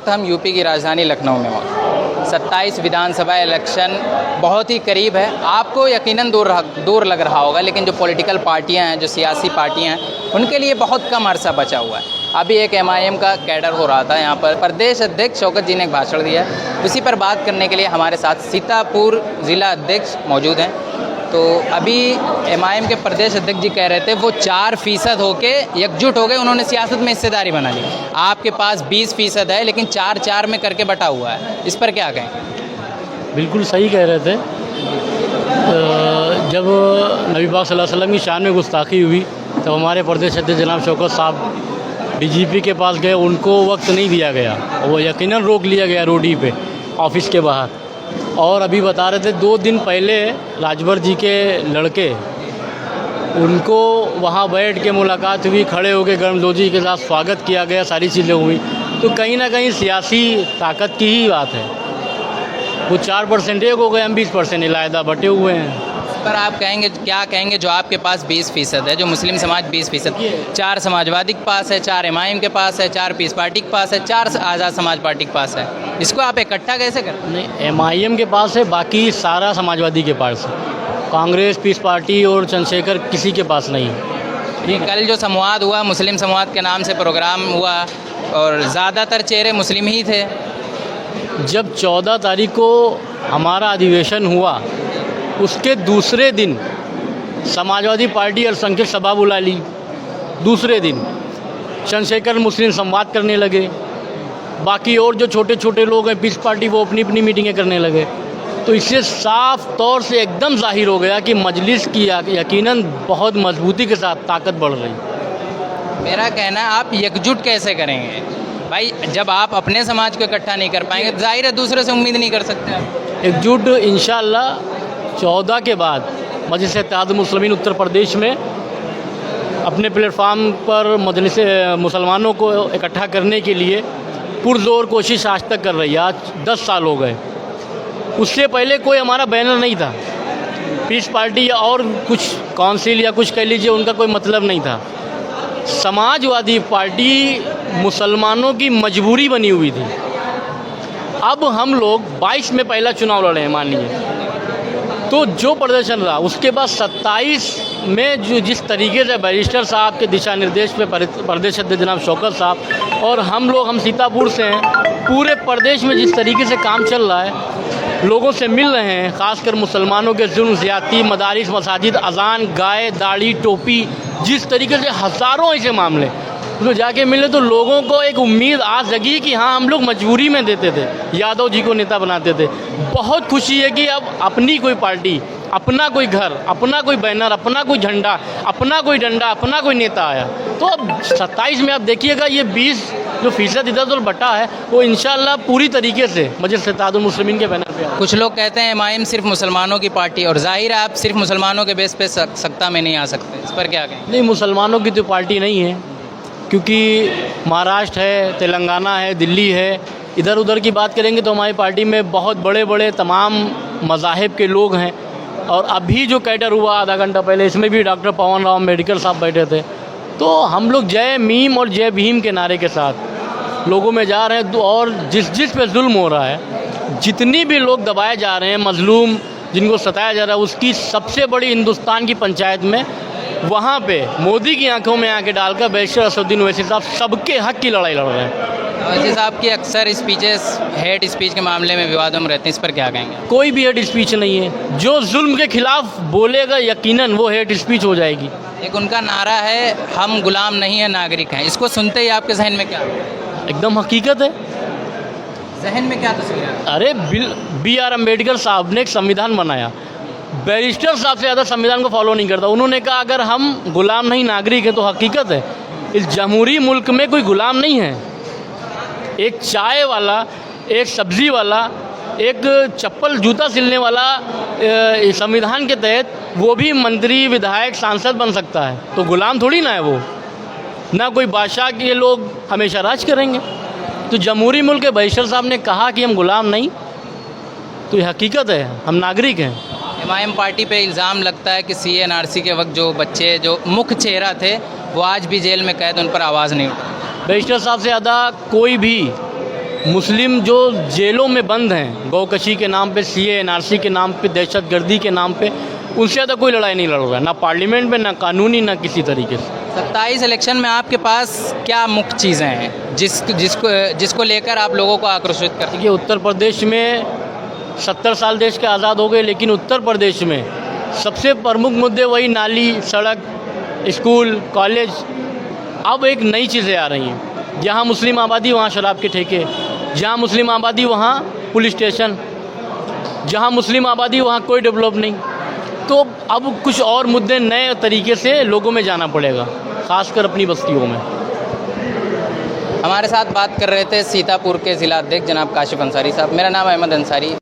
वक्त हम यूपी की राजधानी लखनऊ में हैं। 27 विधानसभा इलेक्शन बहुत ही करीब है। आपको यकीनन दूर लग रहा होगा, लेकिन जो पॉलिटिकल पार्टियां हैं, जो सियासी पार्टियां हैं, उनके लिए बहुत कम अरसा बचा हुआ है। अभी एक MIM का कैडर हो रहा था यहाँ पर, प्रदेश अध्यक्ष शौकत जी ने एक भाषण दिया। उसी पर बात करने के लिए हमारे साथ सीतापुर ज़िला अध्यक्ष मौजूद हैं। तो अभी MIM के प्रदेश अध्यक्ष जी कह रहे थे वो 4% होके एकजुट हो गए, उन्होंने सियासत में हिस्सेदारी बना ली। आपके पास 20% है, लेकिन 4-4 में करके बटा हुआ है, इस पर क्या कहें? बिल्कुल सही कह रहे थे। जब नबी पाक सल्लल्लाहु अलैहि वसल्लम की शान में गुस्ताखी हुई तब हमारे प्रदेश अध्यक्ष जनाब शौकत साहब DGP के पास गए, उनको वक्त नहीं दिया गया, वो यकीनन रोक लिया गया रोडी पे ऑफिस के बाहर। और अभी बता रहे थे 2 दिन पहले राजभर जी के लड़के, उनको वहाँ बैठ के मुलाकात हुई, खड़े होकर गर्मजोशी के साथ स्वागत किया गया, सारी चीज़ें हुई। तो कहीं ना कहीं सियासी ताकत की ही बात है। वो 4% एक हो गए, हम 20% इलायदा बटे हुए हैं। पर आप कहेंगे, क्या कहेंगे जो आपके पास 20% है, जो मुस्लिम समाज 20%, 4 समाजवादी के पास है, 4 MIM के पास है, 4 पीस पार्टी के पास है, 4 आज़ाद समाज पार्टी के पास है, इसको आप इकट्ठा कैसे करें? नहीं, MIM के पास है, बाकी सारा समाजवादी के पास है। कांग्रेस, पीस पार्टी और चंद्रशेखर किसी के पास नहीं है। कल जो संवाद हुआ, मुस्लिम संवाद के नाम से प्रोग्राम हुआ और ज़्यादातर चेहरे मुस्लिम ही थे। जब 14 तारीख को हमारा अधिवेशन हुआ, उसके दूसरे दिन समाजवादी पार्टी अल्पसंख्यक सभा बुला ली। दूसरे दिन चंद्रशेखर मुस्लिम संवाद करने लगे, बाकी और जो छोटे छोटे लोग हैं पीस पार्टी, वो अपनी अपनी मीटिंगें करने लगे। तो इससे साफ तौर से एकदम जाहिर हो गया कि मजलिस की यकीनन बहुत मजबूती के साथ ताकत बढ़ रही। मेरा कहना है, आप एकजुट कैसे करेंगे भाई? जब आप अपने समाज को इकट्ठा नहीं कर पाएंगे, जाहिर है दूसरे से उम्मीद नहीं कर सकते आप। एकजुट इंशाअल्लाह 14 के बाद मजलिस इत्तेहादुल मुस्लिमीन उत्तर प्रदेश में अपने प्लेटफार्म पर मजलिस मुसलमानों को इकट्ठा करने के लिए पुरजोर कोशिश आज तक कर रही है। आज 10 साल हो गए। उससे पहले कोई हमारा बैनर नहीं था। पीस पार्टी या और कुछ काउंसिल या कुछ कह लीजिए, उनका कोई मतलब नहीं था। समाजवादी पार्टी मुसलमानों की मजबूरी बनी हुई थी। अब हम लोग 22 में पहला चुनाव लड़े हैं, मान लीजिए, तो जो प्रदर्शन रहा उसके बाद 27 में जो जिस तरीके से बैरिस्टर साहब के दिशा निर्देश पे प्रदेश अध्यक्ष जनाब शौकत साहब और हम सीतापुर से हैं, पूरे प्रदेश में जिस तरीके से काम चल रहा है, लोगों से मिल रहे हैं, ख़ासकर मुसलमानों के जुल्म ज़्यादती, मदारिस, मसाजिद, अजान, गाय, दाढ़ी, टोपी, जिस तरीके से हज़ारों ऐसे मामले तो जाके मिले, तो लोगों को एक उम्मीद आज जगी कि हाँ, हम लोग मजबूरी में देते थे, यादव जी को नेता बनाते थे। बहुत खुशी है कि अब अपनी कोई पार्टी, अपना कोई घर, अपना कोई बैनर, अपना कोई झंडा, अपना कोई डंडा, अपना कोई नेता आया। तो अब 27 में आप देखिएगा, ये 20 जो फीसद इधर उधर बटा है, वो इंशाअल्लाह पूरी तरीके से मजलिस इत्तेहादुल मुस्लिमीन के बैनर पे। कुछ लोग कहते हैं MIM सिर्फ मुसलमानों की पार्टी, और जाहिर है आप सिर्फ मुसलमानों के बेस पे सत्ता में नहीं आ सकते, इस पर क्या कहें? नहीं, मुसलमानों की तो पार्टी नहीं है, क्योंकि महाराष्ट्र है, तेलंगाना है, दिल्ली है। इधर उधर की बात करेंगे तो हमारी पार्टी में बहुत बड़े बड़े तमाम मज़ाहिब के लोग हैं। और अभी जो कैडर हुआ आधा घंटा पहले, इसमें भी डॉक्टर पवन राव अम्बेडकर साहब बैठे थे। तो हम लोग जय मीम और जय भीम के नारे के साथ लोगों में जा रहे हैं। और जिस पे जुल्म हो रहा है, जितनी भी लोग दबाए जा रहे हैं, मजलूम जिनको सताया जा रहा है, उसकी सबसे बड़ी हिंदुस्तान की पंचायत में, वहाँ पे मोदी की आंखों में आंखें डालकर बैरिस्टर असदुद्दीन ओवैसी साहब सबके हक की लड़ाई लड़ रहे हैं। ओवैसी साहब की अक्सर स्पीचेस हेट स्पीच के मामले में विवादों में रहते हैं, इस पर क्या कहेंगे? कोई भी हेट स्पीच नहीं है। जो जुल्म के खिलाफ बोलेगा यकीनन वो हेट स्पीच हो जाएगी। एक उनका नारा है, हम गुलाम नहीं है, नागरिक हैं। इसको सुनते ही आपके जहन में क्या? एकदम हकीकत है। जहन में क्या तस्वीर है? अरे BR अम्बेडकर साहब ने एक संविधान बनाया। बैरिस्टर साहब से ज़्यादा संविधान को फॉलो नहीं करता। उन्होंने कहा अगर हम गुलाम नहीं नागरिक हैं, तो हकीकत है इस जमहूरी मुल्क में कोई गुलाम नहीं है। एक चाय वाला, एक सब्ज़ी वाला, एक चप्पल जूता सिलने वाला संविधान के तहत वो भी मंत्री, विधायक, सांसद बन सकता है। तो गुलाम थोड़ी ना है वो, ना कोई बादशाह के लोग हमेशा राज करेंगे। तो जमहूरी मुल्क के बैरिस्टर साहब ने कहा कि हम गुलाम नहीं, तो ये हकीकत है, हम नागरिक हैं। MIM पार्टी पे इल्ज़ाम लगता है कि CA/NRC के वक्त जो बच्चे जो मुख्य चेहरा थे वो आज भी जेल में कैद, उन पर आवाज़ नहीं उठी। बैरिस्टर साहब से ज़्यादा कोई भी मुस्लिम जो जेलों में बंद हैं गौकशी के नाम पे, सीए एनआरसी के नाम पे, दहशतगर्दी के नाम पे, उनसे ज़्यादा कोई लड़ाई नहीं लड़ रहा है, ना पार्लियामेंट में, ना कानूनी, ना किसी तरीके से। 27 इलेक्शन में आपके पास क्या मुख्य चीज़ें हैं जिसको लेकर आप लोगों को आक्रोशित करते हैं? देखिए, उत्तर प्रदेश में 70 साल देश के आज़ाद हो गए, लेकिन उत्तर प्रदेश में सबसे प्रमुख मुद्दे वही नाली, सड़क, स्कूल, कॉलेज। अब एक नई चीज़ें आ रही हैं, जहाँ मुस्लिम आबादी वहाँ शराब के ठेके, जहाँ मुस्लिम आबादी वहाँ पुलिस स्टेशन, जहाँ मुस्लिम आबादी वहाँ कोई डेवलप नहीं। तो अब कुछ और मुद्दे नए तरीके से लोगों में जाना पड़ेगा, खासकर अपनी बस्तियों में। हमारे साथ बात कर रहे थे सीतापुर के ज़िला अध्यक्ष जनाब काशिफ अंसारी साहब। मेरा नाम अहमद अंसारी।